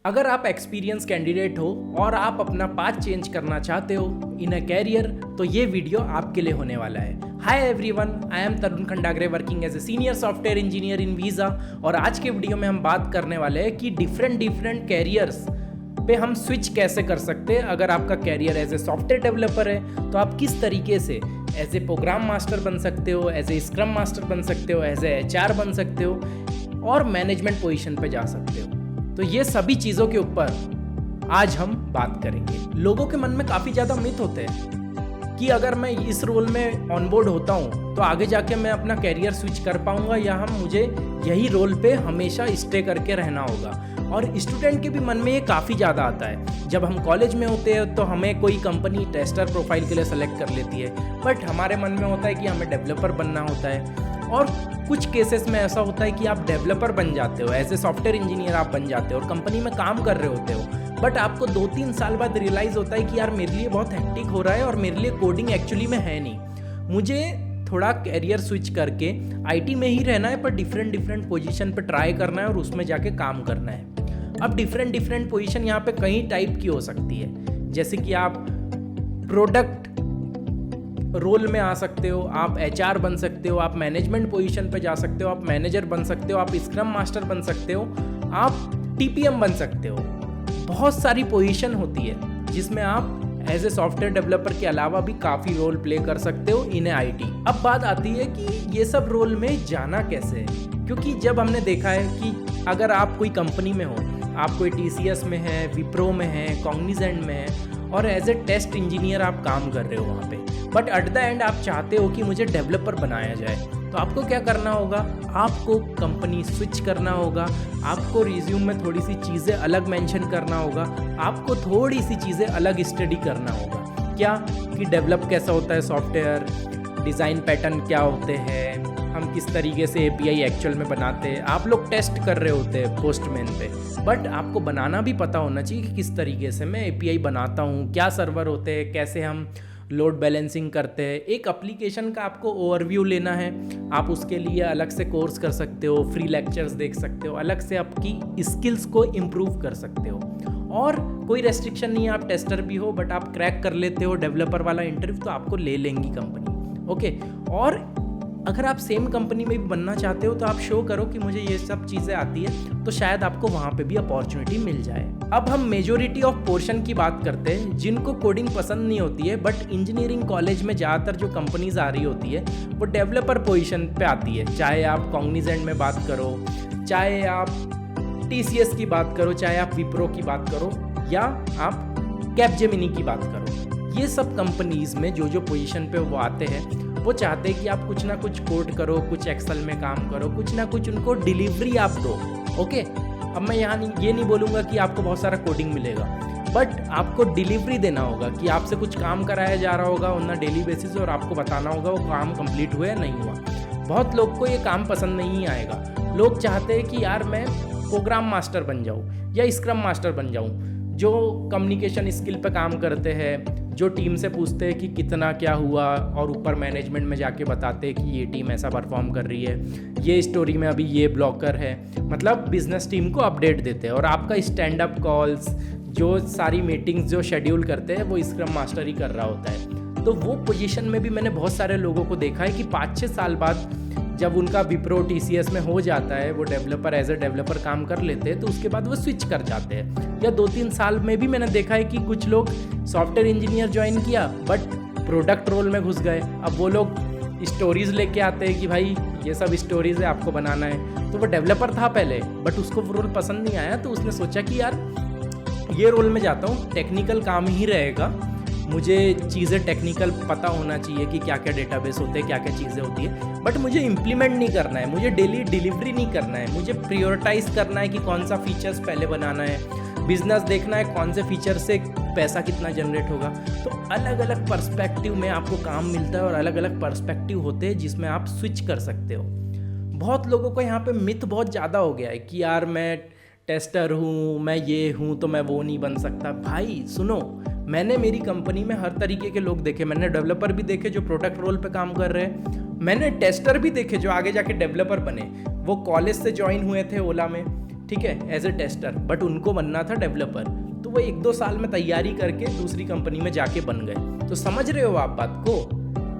अगर आप experience candidate हो और आप अपना पाथ चेंज करना चाहते हो इन अ कैरियर, तो ये वीडियो आपके लिए होने वाला है। Hi everyone, I am Tarun Khandagare working as a senior software engineer in Visa. और आज के वीडियो में हम बात करने वाले हैं कि डिफरेंट कैरियर्स पे हम स्विच कैसे कर सकते हैं। अगर आपका career as a software developer है तो आप किस तरीके से एज ए प्रोग्राम मास्टर बन सकते हो, एज ए स्क्रम मास्टर बन सकते हो, एज ए HR बन सकते हो और मैनेजमेंट पोजीशन पे जा सकते हो। तो ये सभी चीज़ों के ऊपर आज हम बात करेंगे। लोगों के मन में काफ़ी ज़्यादा मिथ होते हैं कि अगर मैं इस रोल में ऑनबोर्ड होता हूँ तो आगे जाके मैं अपना कैरियर स्विच कर पाऊँगा या मुझे यही रोल पे हमेशा स्टे करके रहना होगा। और स्टूडेंट के भी मन में ये काफ़ी ज़्यादा आता है। जब हम कॉलेज में होते हैं तो हमें कोई कंपनी टेस्टर प्रोफाइल के लिए सेलेक्ट कर लेती है, बट हमारे मन में होता है कि हमें डेवलपर बनना होता है। और कुछ केसेस में ऐसा होता है कि आप डेवलपर बन जाते हो, एज ए सॉफ्टवेयर इंजीनियर आप बन जाते हो और कंपनी में काम कर रहे होते हो, बट आपको 2-3 साल बाद रियलाइज़ होता है कि यार मेरे लिए बहुत हेक्टिक हो रहा है और मेरे लिए कोडिंग एक्चुअली में है नहीं, मुझे थोड़ा कैरियर स्विच करके IT में ही रहना है, पर डिफरेंट पोजीशन पे ट्राई करना है और उसमें जाके काम करना है। अब डिफरेंट पोजीशन यहाँ पे कई टाइप की हो सकती है, जैसे कि आप प्रोडक्ट रोल में आ सकते हो, आप HR बन सकते हो, आप मैनेजमेंट पोजीशन पे जा सकते हो, आप मैनेजर बन सकते हो, आप स्क्रम मास्टर बन सकते हो, आप TPM बन सकते हो। बहुत सारी पोजीशन होती है जिसमें आप एज ए सॉफ्टवेयर डेवलपर के अलावा भी काफ़ी रोल प्ले कर सकते हो इन IT। अब बात आती है कि ये सब रोल में जाना कैसे है, क्योंकि जब हमने देखा है कि अगर आप कोई कंपनी में हो, आप कोई TCS में है, विप्रो में है, कॉग्निजेंट में है और एज ए टेस्ट इंजीनियर आप काम कर रहे हो वहाँ पे, बट एट द एंड आप चाहते हो कि मुझे डेवलपर बनाया जाए, तो आपको क्या करना होगा? आपको कंपनी स्विच करना होगा, आपको रिज्यूम में थोड़ी सी चीज़ें अलग मेंशन करना होगा, आपको थोड़ी सी चीज़ें अलग स्टडी करना होगा। क्या कि डेवलप कैसा होता है सॉफ्टवेयर, डिज़ाइन पैटर्न क्या होते हैं, हम किस तरीके से API एक्चुअल में बनाते हैं। आप लोग टेस्ट कर रहे होते हैं पोस्टमैन पे, बट आपको बनाना भी पता होना चाहिए कि किस तरीके से मैं API बनाता हूँ, क्या सर्वर होते हैं, कैसे हम लोड बैलेंसिंग करते हैं। एक एप्लीकेशन का आपको ओवरव्यू लेना है, आप उसके लिए अलग से कोर्स कर सकते हो, फ्री लेक्चर्स देख सकते हो, अलग से आपकी स्किल्स को इम्प्रूव कर सकते हो। और कोई रेस्ट्रिक्शन नहीं है, आप टेस्टर भी हो बट आप क्रैक कर लेते हो डेवलपर वाला इंटरव्यू, तो आपको ले लेंगी कंपनी। ओके, और अगर आप सेम कंपनी में भी बनना चाहते हो तो आप शो करो कि मुझे ये सब चीज़ें आती है, तो शायद आपको वहाँ पे भी अपॉर्चुनिटी मिल जाए। अब हम मेजोरिटी ऑफ पोर्शन की बात करते हैं जिनको कोडिंग पसंद नहीं होती है, बट इंजीनियरिंग कॉलेज में ज़्यादातर जो कंपनीज आ रही होती है वो डेवलपर पोजीशन पे आती है। चाहे आप कॉग्निजेंट में बात करो, चाहे आप TCS की बात करो, चाहे आप विप्रो की बात करो या आप कैपजेमिनी की बात करो, ये सब कंपनीज में जो पोजीशन पे वो आते हैं वो चाहते हैं कि आप कुछ ना कुछ कोड करो, कुछ एक्सेल में काम करो, कुछ ना कुछ उनको डिलीवरी आप दो। ओके, अब मैं यहाँ ये नहीं बोलूँगा कि आपको बहुत सारा कोडिंग मिलेगा, बट आपको डिलीवरी देना होगा कि आपसे कुछ काम कराया जा रहा होगा ऑन अ डेली बेसिस और आपको बताना होगा वो काम कंप्लीट हुआ या नहीं हुआ। बहुत लोग को ये काम पसंद नहीं आएगा। लोग चाहते हैं कि यार मैं प्रोग्राम मास्टर बन जाऊँ या स्क्रम मास्टर बन जाऊँ, जो कम्युनिकेशन स्किल पे काम करते हैं, जो टीम से पूछते हैं कि कितना क्या हुआ और ऊपर मैनेजमेंट में जाके बताते हैं कि ये टीम ऐसा परफॉर्म कर रही है, ये स्टोरी में अभी ये ब्लॉकर है, मतलब बिजनेस टीम को अपडेट देते हैं। और आपका स्टैंड अप कॉल्स, जो सारी मीटिंग्स जो शेड्यूल करते हैं वो स्क्रम मास्टर ही कर रहा होता है। तो वो पोजीशन में भी मैंने बहुत सारे लोगों को देखा है कि 5-6 साल बाद जब उनका विप्रो TCS में हो जाता है, वो डेवलपर एज ए डेवलपर काम कर लेते हैं, तो उसके बाद वो स्विच कर जाते हैं। या 2-3 साल में भी मैंने देखा है कि कुछ लोग सॉफ्टवेयर इंजीनियर ज्वाइन किया बट प्रोडक्ट रोल में घुस गए। अब वो लोग स्टोरीज लेके आते हैं कि भाई ये सब स्टोरीज है, आपको बनाना है। तो वो डेवलपर था पहले बट उसको वो रोल पसंद नहीं आया, तो उसने सोचा कि यार ये रोल में जाता हूँ, टेक्निकल काम ही रहेगा, मुझे चीज़ें टेक्निकल पता होना चाहिए कि क्या क्या डेटाबेस होते हैं, क्या क्या चीज़ें होती है, बट मुझे इम्प्लीमेंट नहीं करना है, मुझे डेली डिलीवरी नहीं करना है, मुझे प्रायोरिटाइज करना है कि कौन सा फीचर्स पहले बनाना है, बिजनेस देखना है कौन से फीचर से पैसा कितना जनरेट होगा। तो अलग अलग पर्सपेक्टिव में आपको काम मिलता है और अलग अलग पर्सपेक्टिव होते हैं जिसमें आप स्विच कर सकते हो। बहुत लोगों को यहाँ पे मिथ बहुत ज़्यादा हो गया है कि यार मैं टेस्टर हूँ, मैं ये हूँ तो मैं वो नहीं बन सकता। भाई सुनो, मैंने मेरी कंपनी में हर तरीके के लोग देखे। मैंने डेवलपर भी देखे जो प्रोडक्ट रोल पे काम कर रहे हैं, मैंने टेस्टर भी देखे जो आगे जाके डेवलपर बने। वो कॉलेज से ज्वाइन हुए थे ओला में, ठीक है, एज ए टेस्टर, बट उनको बनना था डेवलपर। तो वो 1-2 साल में तैयारी करके दूसरी कंपनी में जाके बन गए। तो समझ रहे हो आप बात को,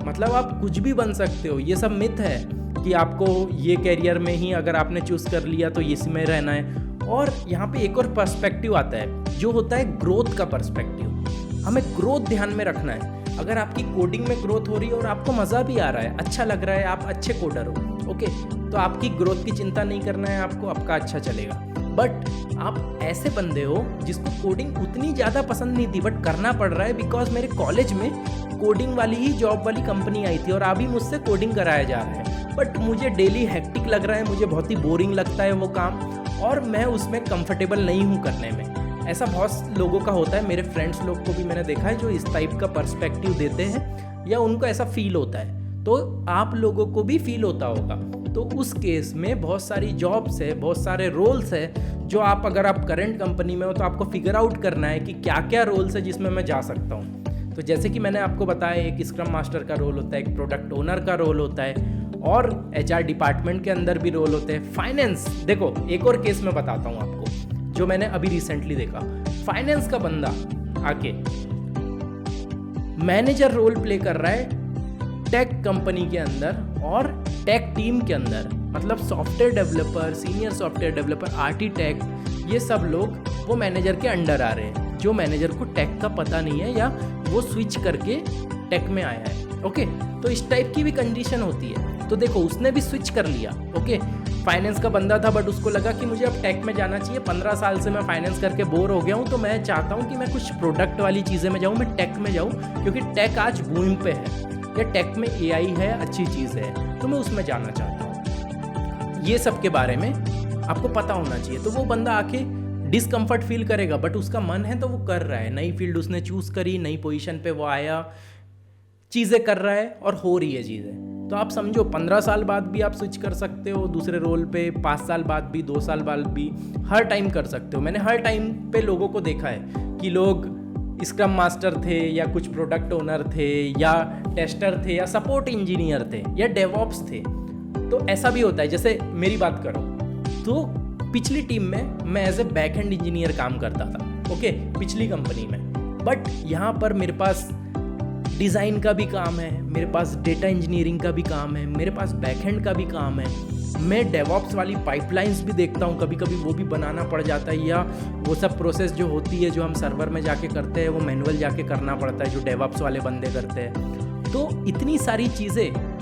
मतलब आप कुछ भी बन सकते हो। ये सब मिथ है कि आपको ये कैरियर में ही अगर आपने चूज़ कर लिया तो इसी में रहना है। और यहाँ पे एक और पर्सपेक्टिव आता है जो होता है ग्रोथ का पर्सपेक्टिव। हमें ग्रोथ ध्यान में रखना है। अगर आपकी कोडिंग में ग्रोथ हो रही है और आपको मज़ा भी आ रहा है, अच्छा लग रहा है, आप अच्छे कोडर हो, ओके, तो आपकी ग्रोथ की चिंता नहीं करना है आपको, आपका अच्छा चलेगा। बट आप ऐसे बंदे हो जिसको कोडिंग उतनी ज़्यादा पसंद नहीं थी बट करना पड़ रहा है बिकॉज मेरे कॉलेज में कोडिंग वाली ही जॉब वाली कंपनी आई थी और अभी मुझसे कोडिंग कराया जा रहा है, बट मुझे डेली हेक्टिक लग रहा है, मुझे बहुत ही बोरिंग लगता है वो काम और मैं उसमें कंफर्टेबल नहीं हूँ करने में। ऐसा बहुत लोगों का होता है, मेरे फ्रेंड्स लोग को भी मैंने देखा है जो इस टाइप का पर्सपेक्टिव देते हैं या उनको ऐसा फील होता है, तो आप लोगों को भी फील होता होगा। तो उस केस में बहुत सारी जॉब्स है, बहुत सारे रोल्स है जो आप, अगर आप करंट कंपनी में हो तो आपको फिगर आउट करना है कि क्या क्या रोल्स है जिसमें मैं जा सकता हूँ। तो जैसे कि मैंने आपको बताया, एक स्क्रम मास्टर का रोल होता है, एक प्रोडक्ट ओनर का रोल होता है और HR डिपार्टमेंट के अंदर भी रोल होते हैं। फाइनेंस, देखो एक और केस मैं बताता हूँ आपको जो मैंने अभी रिसेंटली देखा। फाइनेंस का बंदा आके मैनेजर रोल प्ले कर रहा है टेक कंपनी के अंदर और टेक टीम के अंदर, मतलब software developer, senior software developer, architect, ये सब लोग वो मैनेजर के अंडर आ रहे हैं जो मैनेजर को टेक का पता नहीं है या वो स्विच करके टेक में आया है। ओके, तो इस टाइप की भी कंडीशन होती है। तो देखो उसने भी स्विच कर लिया। ओके, फाइनेंस का बंदा था बट उसको लगा कि मुझे अब टेक में जाना चाहिए, 15 साल से मैं फाइनेंस करके बोर हो गया हूँ, तो मैं चाहता हूँ कि मैं कुछ प्रोडक्ट वाली चीज़ें में जाऊँ, मैं टेक में जाऊँ क्योंकि टेक आज बूम पे है या टेक में AI है, अच्छी चीज़ है, तो मैं उसमें जाना चाहता हूँ। ये सब के बारे में आपको पता होना चाहिए। तो वो बंदा आके डिसकम्फर्ट फील करेगा बट उसका मन है तो वो कर रहा है, नई फील्ड उसने चूज़ करी, नई पोजीशन पे वो आया, चीज़ें कर रहा है और हो रही है चीज़ें। तो आप समझो 15 साल बाद भी आप स्विच कर सकते हो दूसरे रोल पे, 5 साल बाद भी, 2 साल बाद भी, हर टाइम कर सकते हो। मैंने हर टाइम पे लोगों को देखा है कि लोग स्क्रम मास्टर थे या कुछ प्रोडक्ट ओनर थे या टेस्टर थे या सपोर्ट इंजीनियर थे या डेवऑप्स थे। तो ऐसा भी होता है, जैसे मेरी बात करो तो पिछली टीम में मैं as a back end engineer काम करता था, ओके, पिछली कंपनी में। बट यहाँ पर मेरे पास डिज़ाइन का भी काम है, मेरे पास डेटा इंजीनियरिंग का भी काम है, मेरे पास बैकएंड का भी काम है, मैं डेवऑप्स वाली पाइपलाइंस भी देखता हूँ, कभी कभी वो भी बनाना पड़ जाता है, या वो सब प्रोसेस जो होती है जो हम सर्वर में जाके करते हैं वो मैनुअल जाके करना पड़ता है जो डेवऑप्स वाले बंदे करते हैं। तो इतनी सारी चीज़ें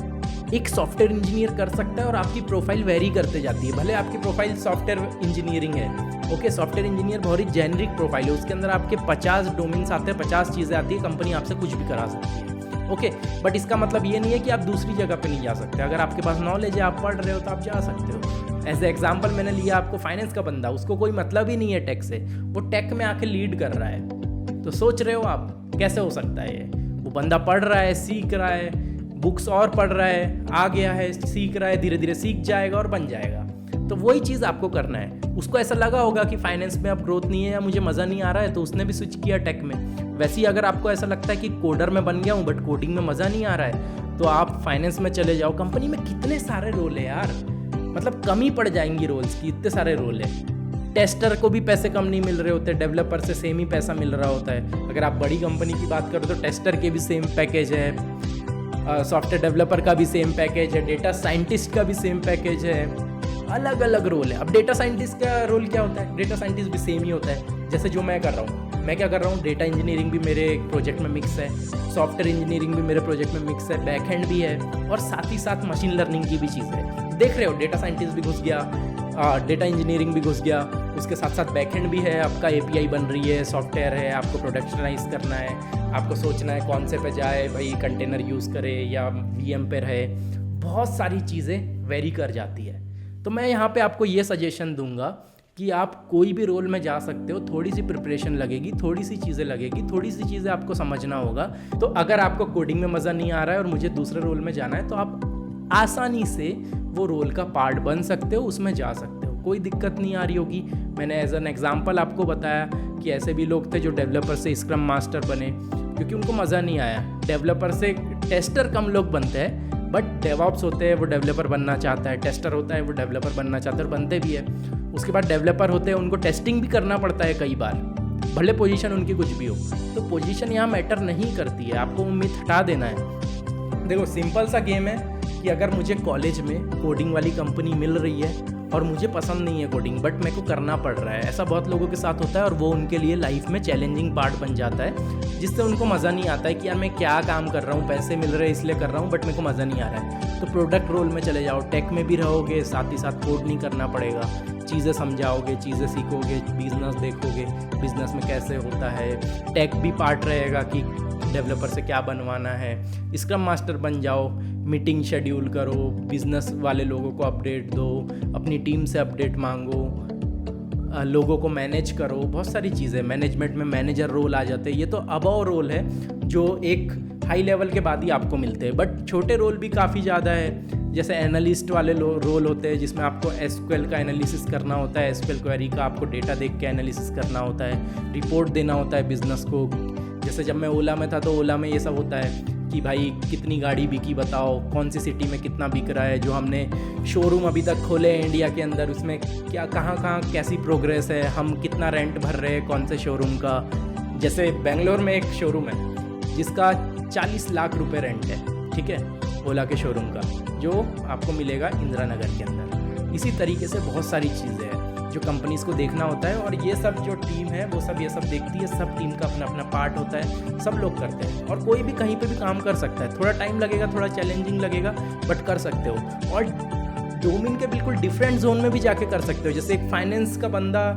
एक सॉफ्टवेयर इंजीनियर कर सकता है और आपकी प्रोफाइल वेरी करते जाती है। भले आपकी प्रोफाइल सॉफ्टवेयर इंजीनियरिंग है, ओके, सॉफ्टवेयर इंजीनियर बहुत ही जेनरिक प्रोफाइल है, उसके अंदर आपके 50 डोमेन्स आते हैं, 50 चीज़ें आती है, कंपनी आपसे कुछ भी करा सकती है, ओके। बट इसका मतलब ये नहीं है कि आप दूसरी जगह पे नहीं जा सकते। अगर आपके पास नॉलेज है, आप पढ़ रहे हो तो आप जा सकते हो। एज ए एग्जाम्पल मैंने लिया आपको फाइनेंस का बंदा, उसको कोई मतलब ही नहीं है टेक से, वो टेक में आके लीड कर रहा है। तो सोच रहे हो आप कैसे हो सकता है ये? वो बंदा पढ़ रहा है, सीख रहा है, बुक्स और पढ़ रहा है, आ गया है, सीख रहा है, धीरे धीरे सीख जाएगा और बन जाएगा। तो वही चीज़ आपको करना है। उसको ऐसा लगा होगा कि फाइनेंस में अब ग्रोथ नहीं है या मुझे मज़ा नहीं आ रहा है, तो उसने भी स्विच किया टेक में। वैसे ही अगर आपको ऐसा लगता है कि कोडर में बन गया हूँ बट कोडिंग में मज़ा नहीं आ रहा है, तो आप फाइनेंस में चले जाओ। कंपनी में कितने सारे रोल है यार, मतलब कम ही पड़ जाएंगी रोल्स की, इतने सारे रोल है। टेस्टर को भी पैसे कम नहीं मिल रहे होते, डेवलपर से सेम ही पैसा मिल रहा होता है। अगर आप बड़ी कंपनी की बात करो तो टेस्टर के भी सेम पैकेज है, सॉफ्टवेयर डेवलपर का भी सेम पैकेज है, डेटा साइंटिस्ट का भी सेम पैकेज है, अलग अलग रोल है। अब डेटा साइंटिस्ट का रोल क्या होता है? डेटा साइंटिस्ट भी सेम ही होता है, जैसे जो मैं कर रहा हूँ। मैं क्या कर रहा हूँ, डेटा इंजीनियरिंग भी मेरे प्रोजेक्ट में मिक्स है, सॉफ्टवेयर इंजीनियरिंग भी मेरे प्रोजेक्ट में मिक्स है, बैकएंड भी है और साथ ही साथ मशीन लर्निंग की भी चीज़ है। देख रहे हो, डेटा साइंटिस्ट भी घुस गया, डेटा इंजीनियरिंग भी घुस गया, उसके साथ साथ बैकएंड भी है, आपका API बन रही है, सॉफ्टवेयर है, आपको प्रोडक्शनाइज करना है, आपको सोचना है कौन से पे जाए, भाई कंटेनर यूज़ करे या VM पे रहे, बहुत सारी चीज़ें वेरी कर जाती है। तो मैं यहाँ पे आपको ये सजेशन दूंगा कि आप कोई भी रोल में जा सकते हो, थोड़ी सी प्रिपरेशन लगेगी, थोड़ी सी चीज़ें लगेगी, थोड़ी सी चीज़ें आपको समझना होगा। तो अगर आपको कोडिंग में मज़ा नहीं आ रहा है और मुझे दूसरे रोल में जाना है, तो आप आसानी से वो रोल का पार्ट बन सकते हो, उसमें जा सकते हो, कोई दिक्कत नहीं आ रही होगी। मैंने एज एन एग्जाम्पल आपको बताया कि ऐसे भी लोग थे जो डेवलपर से स्क्रम मास्टर बने क्योंकि उनको मज़ा नहीं आया। डेवलपर से टेस्टर कम लोग बनते हैं, बट डेवऑप्स होते हैं वो डेवलपर बनना चाहता है, टेस्टर होता है वो डेवलपर बनना चाहता है और बनते भी है। उसके बाद डेवलपर होते हैं, उनको टेस्टिंग भी करना पड़ता है कई बार, भले पोजीशन उनकी कुछ भी हो। तो पोजीशन यहाँ मैटर नहीं करती है, आपको उम्मीद हटा देना है। देखो सिंपल सा गेम है कि अगर मुझे कॉलेज में कोडिंग वाली कंपनी मिल रही है और मुझे पसंद नहीं है कोडिंग, बट मेरे को करना पड़ रहा है, ऐसा बहुत लोगों के साथ होता है, और वो उनके लिए लाइफ में चैलेंजिंग पार्ट बन जाता है, जिससे उनको मज़ा नहीं आता है कि यार मैं क्या काम कर रहा हूँ, पैसे मिल रहे हैं इसलिए कर रहा हूँ, बट मेरे को मज़ा नहीं आ रहा है। तो प्रोडक्ट रोल में चले जाओ, टेक में भी रहोगे, साथ ही साथ कोड नहीं करना पड़ेगा, चीज़ें समझाओगे, चीज़ें सीखोगे, बिजनेस देखोगे, बिजनेस में कैसे होता है, टेक भी पार्ट रहेगा कि डेवलपर से क्या बनवाना है, स्क्रम मास्टर बन जाओ, मीटिंग शेड्यूल करो, बिजनेस वाले लोगों को अपडेट दो, अपनी टीम से अपडेट मांगो, लोगों को मैनेज करो, बहुत सारी चीज़ें। मैनेजमेंट में मैनेजर रोल आ जाते हैं, ये तो अबव रोल है जो एक हाई लेवल के बाद ही आपको मिलते हैं, बट छोटे रोल भी काफ़ी ज़्यादा है। जैसे एनालिस्ट वाले रोल होते हैं जिसमें आपको एसक्यूएल का एनालिसिस करना होता है, एसक्यूएल क्वेरी का आपको डेटा देख के एनालिसिस करना होता है, रिपोर्ट देना होता है बिजनेस को। जैसे जब मैं ओला में था तो ओला में ये सब होता है कि भाई कितनी गाड़ी बिकी बताओ, कौन सी सिटी में कितना बिक रहा है, जो हमने शोरूम अभी तक खोले हैं इंडिया के अंदर उसमें क्या कहाँ कैसी प्रोग्रेस है, हम कितना रेंट भर रहे हैं कौन से शोरूम का। जैसे बेंगलोर में एक शोरूम है जिसका 40 लाख रुपए रेंट है, ठीक है, ओला के शोरूम का, जो आपको मिलेगा इंदिरा नगर के अंदर। इसी तरीके से बहुत सारी चीज़ें हैं जो कंपनीज़ को देखना होता है, और ये सब जो टीम है वो सब ये सब देखती है, सब टीम का अपना अपना पार्ट होता है, सब लोग करते हैं, और कोई भी कहीं पे भी काम कर सकता है। थोड़ा टाइम लगेगा, थोड़ा चैलेंजिंग लगेगा, बट कर सकते हो, और डोमेन के बिल्कुल डिफरेंट जोन में भी जाके कर सकते हो। जैसे एक फाइनेंस का बंदा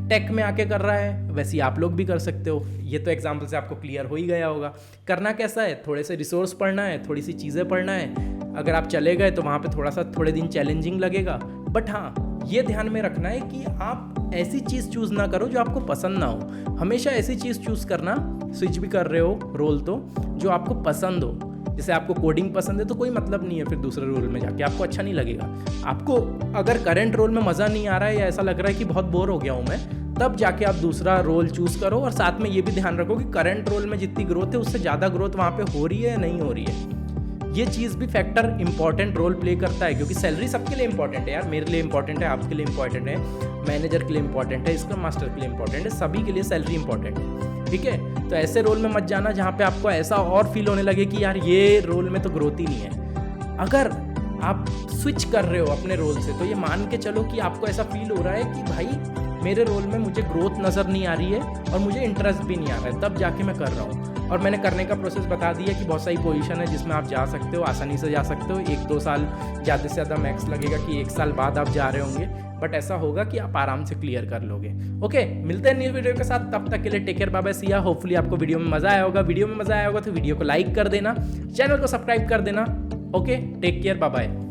टेक में आके कर रहा है, वैसे ही आप लोग भी कर सकते हो। ये तो एग्जाम्पल से आपको क्लियर हो ही गया होगा। करना कैसा है, थोड़े से रिसोर्स पढ़ना है, थोड़ी सी चीज़ें पढ़ना है। अगर आप चले गए तो वहाँ पे थोड़े दिन चैलेंजिंग लगेगा, बट हाँ ये ध्यान में रखना है कि आप ऐसी चीज़ चूज़ ना करो जो आपको पसंद ना हो। हमेशा ऐसी चीज़ चूज़ करना, स्विच भी कर रहे हो रोल तो, जो आपको पसंद हो। जैसे आपको कोडिंग पसंद है तो कोई मतलब नहीं है फिर दूसरे रोल में जाके, आपको अच्छा नहीं लगेगा। आपको अगर करंट रोल में मज़ा नहीं आ रहा है या ऐसा लग रहा है कि बहुत बोर हो गया हूँ मैं, तब जाके आप दूसरा रोल चूज़ करो। और साथ में ये भी ध्यान रखो कि करंट रोल में जितनी ग्रोथ है उससे ज़्यादा ग्रोथ वहाँ पे हो रही है या नहीं हो रही है। ये चीज़ भी फैक्टर इंपॉर्टेंट रोल प्ले करता है, क्योंकि सैलरी सबके लिए इंपॉर्टेंट है यार, मेरे लिए इंपॉर्टेंट है, आपके लिए इंपॉर्टेंट है, मैनेजर के लिए इंपॉर्टेंट है, स्क्रम मास्टर के लिए इंपॉर्टेंट है, सभी के लिए सैलरी इंपॉर्टेंट है, ठीक है। तो ऐसे रोल में मत जाना जहाँ पे आपको ऐसा और फील होने लगे कि यार ये रोल में तो ग्रोथ ही नहीं है। अगर आप स्विच कर रहे हो अपने रोल से, तो ये मान के चलो कि आपको ऐसा फील हो रहा है कि भाई मेरे रोल में मुझे ग्रोथ नज़र नहीं आ रही है और मुझे इंटरेस्ट भी नहीं आ रहा है, तब जाके मैं कर रहा हूँ। और मैंने करने का प्रोसेस बता दिया कि बहुत सारी पोजीशन है जिसमें आप जा सकते हो, आसानी से जा सकते हो। 1-2 साल ज़्यादा से ज़्यादा मैक्स लगेगा कि 1 साल बाद आप जा रहे होंगे, बट ऐसा होगा कि आप आराम से क्लियर कर लोगे। ओके, मिलते हैं न्यू वीडियो के साथ, तब तक के लिए टेक केयर, बाय बाय, सी या। होपफुली आपको वीडियो में मज़ा आया होगा। वीडियो में मज़ा आया होगा तो वीडियो को लाइक कर देना, चैनल को सब्सक्राइब कर देना। Okay, take care, bye bye.